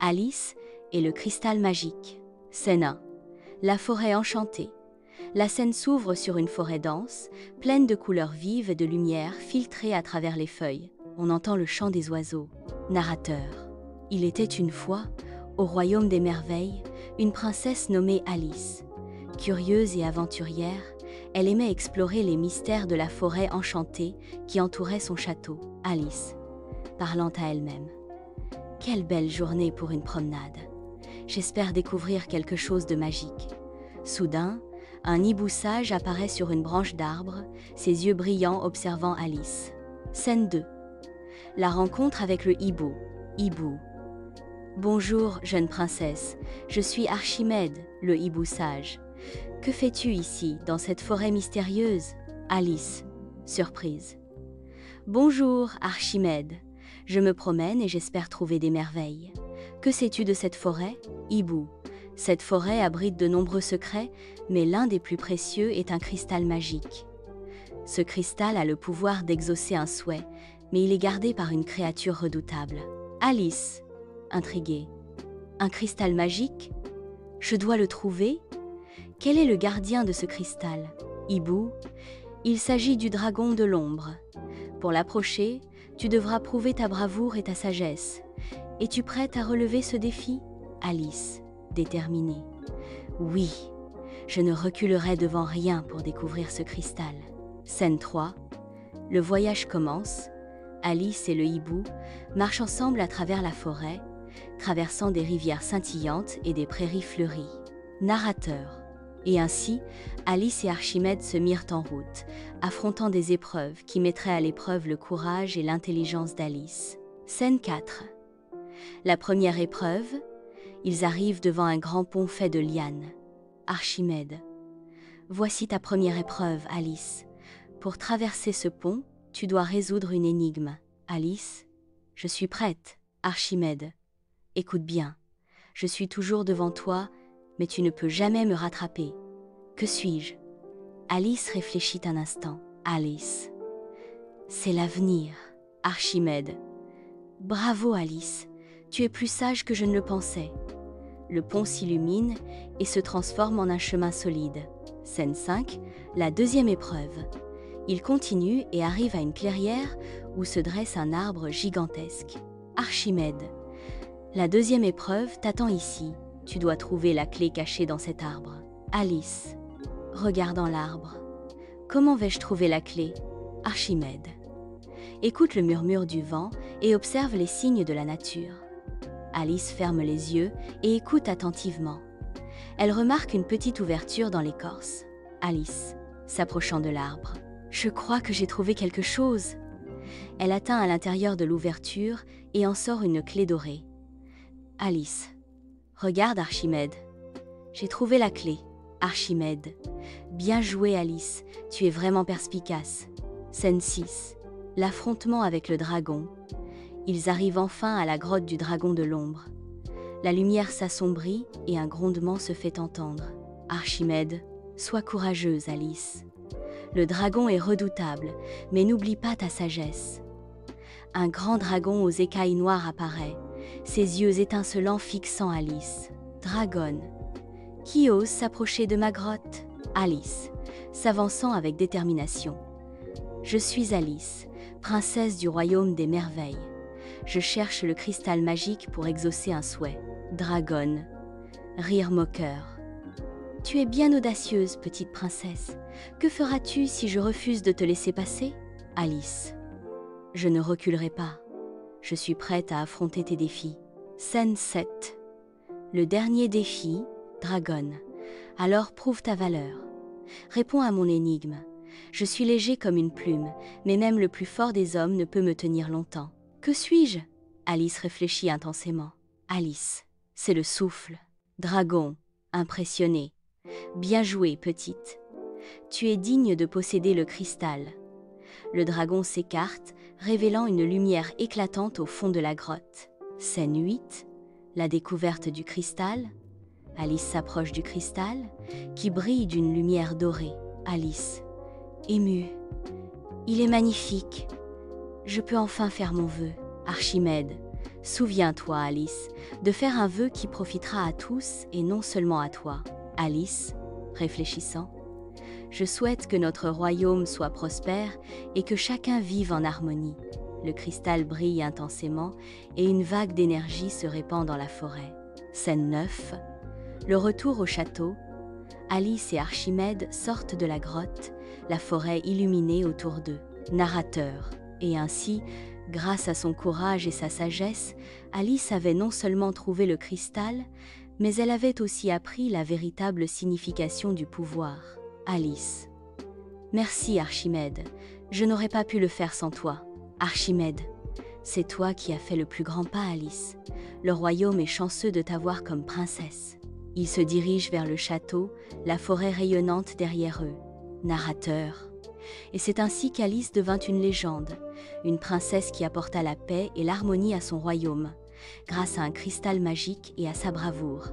Alice et le cristal magique. Scène 1. La forêt enchantée. La scène s'ouvre sur une forêt dense, pleine de couleurs vives et de lumière filtrée à travers les feuilles. On entend le chant des oiseaux. Narrateur. Il était une fois, au royaume des merveilles, une princesse nommée Alice. Curieuse et aventurière, elle aimait explorer les mystères de la forêt enchantée qui entourait son château. Alice, parlant à elle-même. Quelle belle journée pour une promenade. J'espère découvrir quelque chose de magique. Soudain, un hibou sage apparaît sur une branche d'arbre, ses yeux brillants observant Alice. Scène 2. La rencontre avec le hibou. Hibou. Bonjour, jeune princesse, je suis Archimède, le hibou sage. Que fais-tu ici, dans cette forêt mystérieuse? Alice, surprise. Bonjour, Archimède. Je me promène et j'espère trouver des merveilles. Que sais-tu de cette forêt? Hibou. Cette forêt abrite de nombreux secrets, mais l'un des plus précieux est un cristal magique. Ce cristal a le pouvoir d'exaucer un souhait, mais il est gardé par une créature redoutable. Alice, intriguée. Un cristal magique? Je dois le trouver? Quel est le gardien de ce cristal? Hibou. Il s'agit du dragon de l'ombre. Pour l'approcher, tu devras prouver ta bravoure et ta sagesse. Es-tu prête à relever ce défi? Alice, déterminée. Oui, je ne reculerai devant rien pour découvrir ce cristal. Scène 3. Le voyage commence. Alice et le hibou marchent ensemble à travers la forêt, traversant des rivières scintillantes et des prairies fleuries. Narrateur. Et ainsi, Alice et Archimède se mirent en route, affrontant des épreuves qui mettraient à l'épreuve le courage et l'intelligence d'Alice. Scène 4. La première épreuve, ils arrivent devant un grand pont fait de lianes. Archimède. Voici ta première épreuve, Alice. Pour traverser ce pont, tu dois résoudre une énigme. Alice. Je suis prête. Archimède. Écoute bien. Je suis toujours devant toi, mais tu ne peux jamais me rattraper. Que suis-je? Alice réfléchit un instant. Alice. C'est l'avenir. Archimède. Bravo, Alice. Tu es plus sage que je ne le pensais. Le pont s'illumine et se transforme en un chemin solide. Scène 5. La deuxième épreuve. Il continue et arrive à une clairière où se dresse un arbre gigantesque. Archimède. La deuxième épreuve t'attend ici. Tu dois trouver la clé cachée dans cet arbre. Alice, regardant l'arbre. Comment vais-je trouver la clé? Archimède. Écoute le murmure du vent et observe les signes de la nature. Alice ferme les yeux et écoute attentivement. Elle remarque une petite ouverture dans l'écorce. Alice, s'approchant de l'arbre. Je crois que j'ai trouvé quelque chose. Elle atteint à l'intérieur de l'ouverture et en sort une clé dorée. Alice. Regarde, Archimède. J'ai trouvé la clé. Archimède. Bien joué, Alice. Tu es vraiment perspicace. Scène 6. L'affrontement avec le dragon. Ils arrivent enfin à la grotte du dragon de l'ombre. La lumière s'assombrit et un grondement se fait entendre. Archimède. Sois courageuse, Alice. Le dragon est redoutable, mais n'oublie pas ta sagesse. Un grand dragon aux écailles noires apparaît, ses yeux étincelants fixant Alice. Dragon. Qui ose s'approcher de ma grotte? Alice, s'avançant avec détermination. Je suis Alice, princesse du royaume des merveilles. Je cherche le cristal magique pour exaucer un souhait. Dragon. Rire moqueur. Tu es bien audacieuse, petite princesse. Que feras-tu si je refuse de te laisser passer? Alice. Je ne reculerai pas. Je suis prête à affronter tes défis. Scène 7. Le dernier défi, Dragon. Alors prouve ta valeur. Réponds à mon énigme. Je suis léger comme une plume, mais même le plus fort des hommes ne peut me tenir longtemps. Que suis-je? Alice réfléchit intensément. Alice, c'est le souffle. Dragon, impressionné. Bien joué, petite. Tu es digne de posséder le cristal. Le dragon s'écarte, révélant une lumière éclatante au fond de la grotte. Scène 8. La découverte du cristal. Alice s'approche du cristal, qui brille d'une lumière dorée. Alice, émue. Il est magnifique. Je peux enfin faire mon vœu. Archimède, Souviens-toi, Alice, de faire un vœu qui profitera à tous et non seulement à toi. Alice, réfléchissant, je souhaite que notre royaume soit prospère et que chacun vive en harmonie. Le cristal brille intensément et une vague d'énergie se répand dans la forêt. Scène 9. Le retour au château. Alice et Archimède sortent de la grotte, la forêt illuminée autour d'eux. Narrateur. Et ainsi, grâce à son courage et sa sagesse, Alice avait non seulement trouvé le cristal, mais elle avait aussi appris la véritable signification du pouvoir. Alice. Merci Archimède, je n'aurais pas pu le faire sans toi. Archimède, c'est toi qui as fait le plus grand pas, Alice. Le royaume est chanceux de t'avoir comme princesse. Ils se dirigent vers le château, la forêt rayonnante derrière eux. Narrateur. Et c'est ainsi qu'Alice devint une légende, une princesse qui apporta la paix et l'harmonie à son royaume, grâce à un cristal magique et à sa bravoure.